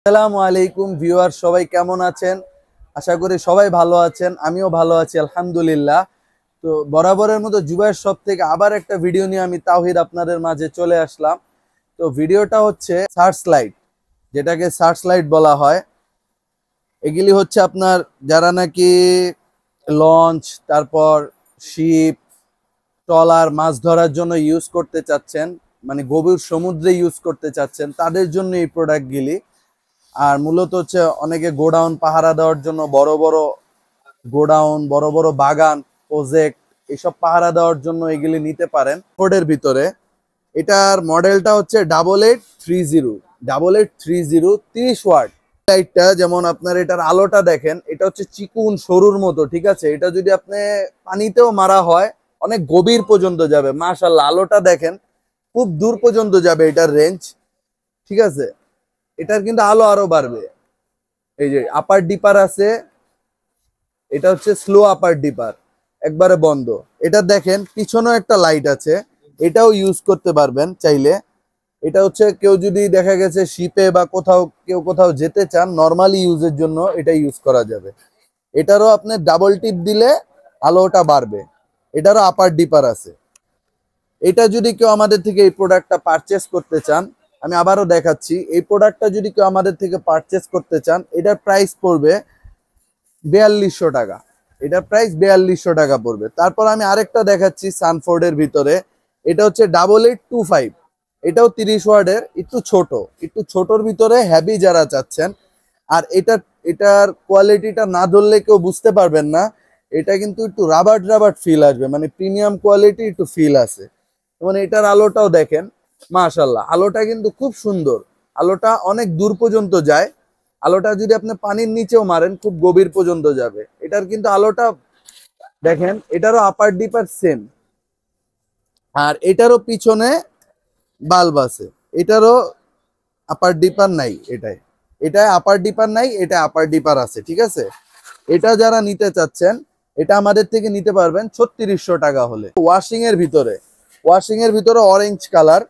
আসসালামু আলাইকুম ভিউয়ার, সবাই কেমন আছেন? আশা করি সবাই ভালো আছেন। আমিও ভালো আছি আলহামদুলিল্লাহ। তো বরাবরের মতো জুবাইর শপ থেকে আবার একটা ভিডিও নিয়ে আমি তাওহিদ আপনাদের মাঝে চলে আসলাম। তো ভিডিওটা হচ্ছে সার্চ লাইট, যেটাকে সার্চ লাইট বলা হয়। এগুলি হচ্ছে আপনার যারা নাকি লঞ্চ, তারপর শিপ, ট্রলার মাছ ধরার জন্য ইউজ করতে চাচ্ছেন, মানে গভীর সমুদ্রে ইউজ করতে চাচ্ছেন, তাদের জন্য এই প্রোডাক্টগুলি। আর মূলত হচ্ছে অনেকে গোডাউন পাহারা দেওয়ার জন্য বড় বড় গোডাউন, বড় বড় বাগান, প্রজেক্ট এসব পাহারা দেওয়ার জন্য এগুলি নিতে পারেন। ফোর্ডের ভিতরে এটার মডেলটা হচ্ছে 8830, 8830, 30 ওয়াট লাইটটা। যেমন আপনার এটার আলোটা দেখেন, এটা হচ্ছে চিকুন সরুর মতো, ঠিক আছে? এটা যদি আপনি পানিতেও মারা হয় অনেক গভীর পর্যন্ত যাবে। মাশাআল্লাহ, আলোটা দেখেন, খুব দূর পর্যন্ত যাবে এটার রেঞ্জ, ঠিক আছে? এটার কিন্তু আলো আরো বাড়বে। এই যে আপার ডিপার আছে, এটা হচ্ছে স্লো আপার ডিপার, একবারে বন্ধ। এটা দেখেন পিছনেও একটা লাইট আছে, এটাও ইউজ করতে পারবেন চাইলে। এটা হচ্ছে কেউ যদি দেখা গেছে শিপে বা কোথাও যেতে চান, নর্মালি ইউজের জন্য এটা ইউজ করা যাবে। এটারও আপনি ডাবল টিপ দিলে আলোটা বাড়বে। এটারও আপার ডিপার আছে। এটা যদি কেউ আমাদের থেকে এই প্রোডাক্টটা পারচেস করতে চান, আমি আবারও দেখাচ্ছি, এই প্রোডাক্টটা যদি কেউ আমাদের থেকে পারচেস করতে চান, এটার প্রাইস পড়বে 4200 টাকা। এটার প্রাইস 4200 টাকা পড়বে। তারপর আমি আরেকটা দেখাচ্ছি সানফোর্ডের ভিতরে, এটা হচ্ছে 8825। এটাও 30 ওয়াটের, একটু ছোটর ভিতরে হ্যাভি যারা চাচ্ছেন। আর এটার কোয়ালিটিটা না ধরলে কেউ বুঝতে পারবেন না। এটা কিন্তু একটু রাবার রাবার ফিল আসবে, মানে প্রিমিয়াম কোয়ালিটি একটু ফিল আছে। মানে এটার আলোটাও দেখেন, মাশাআল্লাহ, আলোটা কিন্তু খুব সুন্দর। আলোটা অনেক দূর পর্যন্ত যায়। আলোটা যদি আপনি পানির নিচেও মারেন খুব গভীর পর্যন্ত যাবে। এটার কিন্তু আলোটা দেখেন, এটারও আপার ডিপার সেম। আর এটারও পিছনে বাল্ব আছে। এটারও আপার ডিপার নাই, এটায় আপার ডিপার নাই, এটা আপার ডিপার আছে, ঠিক আছে? এটা যারা নিতে চাচ্ছেন, এটা আমাদের থেকে নিতে পারবেন 3600 টাকা হলে। ওয়াশিং এর ভিতরে অরেঞ্জ কালার,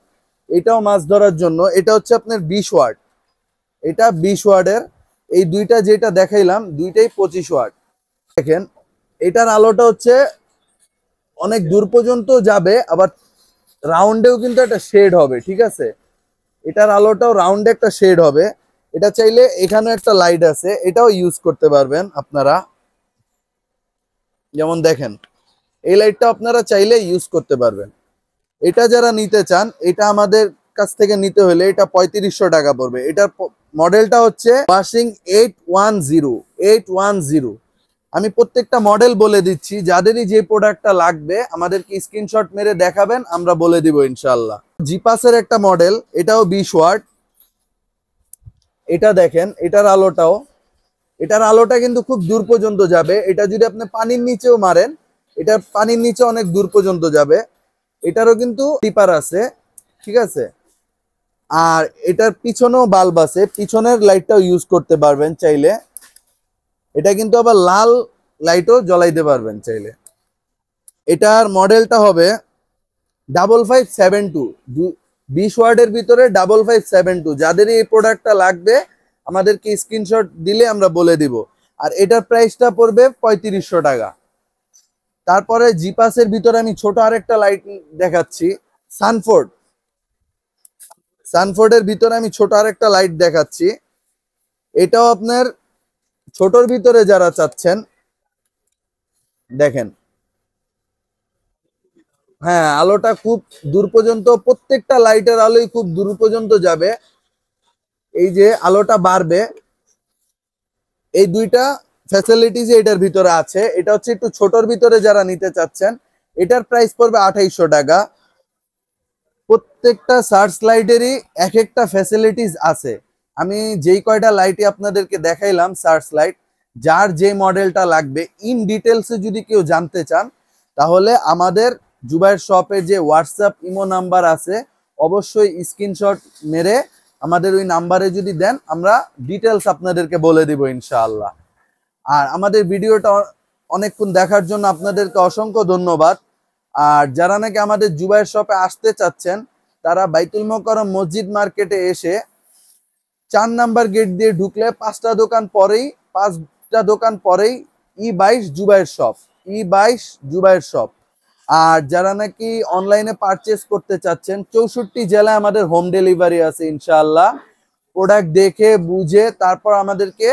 এটাও মাছ ধরার জন্য। এটা হচ্ছে আপনার 20 ওয়াট, এটা 20 ওয়াটের। এই দুইটা যেটা দেখাইলাম, দুইটাই 25 ওয়াট। দেখেন এটার আলোটা হচ্ছে অনেক দূর পর্যন্ত যাবে, আবার রাউন্ডেও কিন্তু একটা শেড হবে, ঠিক আছে? এটার আলোটাও রাউন্ডে একটা শেড হবে। এটা চাইলে এখানে একটা লাইট আছে, এটাও ইউজ করতে পারবেন আপনারা। যেমন দেখেন, এই লাইটটা আপনারা চাইলে ইউজ করতে পারবেন। এটা যারা নিতে চান, এটা আমাদের কাছ থেকে নিতে হলে এটা 3500 টাকা পড়বে। এটার মডেলটা হচ্ছে ওয়াশিং 810। আমি প্রত্যেকটা মডেল বলে দিচ্ছি, যাদেরই যে প্রোডাক্টটা লাগবে আমাদেরকে স্ক্রিনশট মেরে দেখাবেন, আমরা বলে দিব ইনশাআল্লাহ। জিপাসের একটা মডেল, এটাও 20 ওয়াট। এটা দেখেন, এটার আলোটা কিন্তু খুব দূর পর্যন্ত যাবে। এটা যদি আপনি পানির নিচেও মারেন, এটা পানির নিচে অনেক দূর পর্যন্ত যাবে। এটারও কিন্তু টিপার আছে, ঠিক আছে? আর এটার পিছনেও বাল্ব আছে, পিছনের লাইটটাও ইউজ করতে পারবেন চাইলে। এটা কিন্তু আবার লাল লাইটও জ্বলাইতে পারবেন চাইলে। এটার মডেলটা হবে 5572, 20 ওয়াটের ভিতরে 5572। যাদের এই প্রোডাক্টটা লাগবে আমাদেরকে স্ক্রিনশট দিলে আমরা বলে দিব। আর এটার প্রাইসটা পড়বে 3500 টাকা। তারপরে জিপাসের ভিতরে আমি ছোট আরেকটা লাইট দেখাচ্ছি, সানফোর্ড। সানফোর্ডের ভিতরে আমি ছোট আরেকটা লাইট দেখাচ্ছি। এটাও আপনার ছোটর ভিতরে যারা চাচ্ছেন, দেখেন, হ্যাঁ, আলোটা খুব দূর পর্যন্ত, প্রত্যেকটা লাইটের আলোই খুব দূর পর্যন্ত যাবে। এই যে আলোটা বাড়বে, এই দুইটা ফ্যাসিলিটিস এটার ভিতরে আছে। এটা হচ্ছে একটু ছোটর ভিতরে যারা নিতে চাচ্ছেন, এটার প্রাইস পড়বে 2800 টাকা। প্রত্যেকটা সার্চ লাইটেরই এক একটা ফ্যাসিলিটিস আছে। আমি যেই কয়টা লাইটই আপনাদেরকে দেখাইলাম সার্চ লাইট, যার যে মডেলটা লাগবে ইন ডিটেলসে যদি কেউ জানতে চান, তাহলে আমাদের জুবাইর শপের যে হোয়াটসঅ্যাপ ইমো নাম্বার আছে, অবশ্যই স্ক্রিনশট মেরে আমাদের ওই নাম্বারে যদি দেন, আমরা ডিটেলস আপনাদেরকে বলে দিব ইনশাআল্লাহ। আর আমাদের ভিডিওটা অনেকক্ষণ দেখার জন্য আপনাদেরকে অসংখ্য ধন্যবাদ। আর যারা নাকি আমাদের জুবাইর শপে আসতে চাচ্ছেন, তারা বাইতুল মোকাররম মসজিদ মার্কেটে এসে 4 নাম্বার গেট দিয়ে ঢুকলে 5টা দোকান পরেই E22 Zubair shop, E22 Zubair shop. আর যারা নাকি অনলাইনে পারচেজ করতে চাচ্ছেন, 64 জেলায় আমাদের হোম ডেলিভারি আছে ইনশাআল্লাহ। প্রোডাক্ট দেখে বুঝে তারপর আমাদেরকে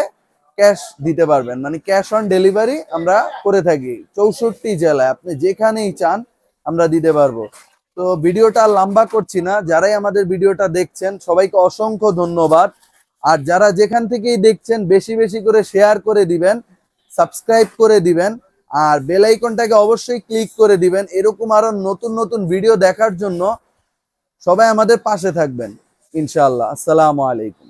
ক্যাশ দিতে পারবেন, মানে ক্যাশ অন ডেলিভারি আমরা করে থাকি 64 জেলায়, আপনি যেখানেই চান আমরা দিতে পারবো। তো ভিডিওটা লম্বা করছি না, যারাই আমাদের ভিডিওটা দেখছেন সবাইকে অসংখ্য ধন্যবাদ। আর যারা যেখান থেকেই দেখছেন বেশি বেশি করে শেয়ার করে দিবেন, সাবস্ক্রাইব করে দিবেন, আর বেল আইকনটাকে অবশ্যই ক্লিক করে দিবেন। এরকম আরো নতুন নতুন ভিডিও দেখার জন্য সবাই আমাদের পাশে থাকবেন ইনশাআল্লাহ। আসসালামু আলাইকুম।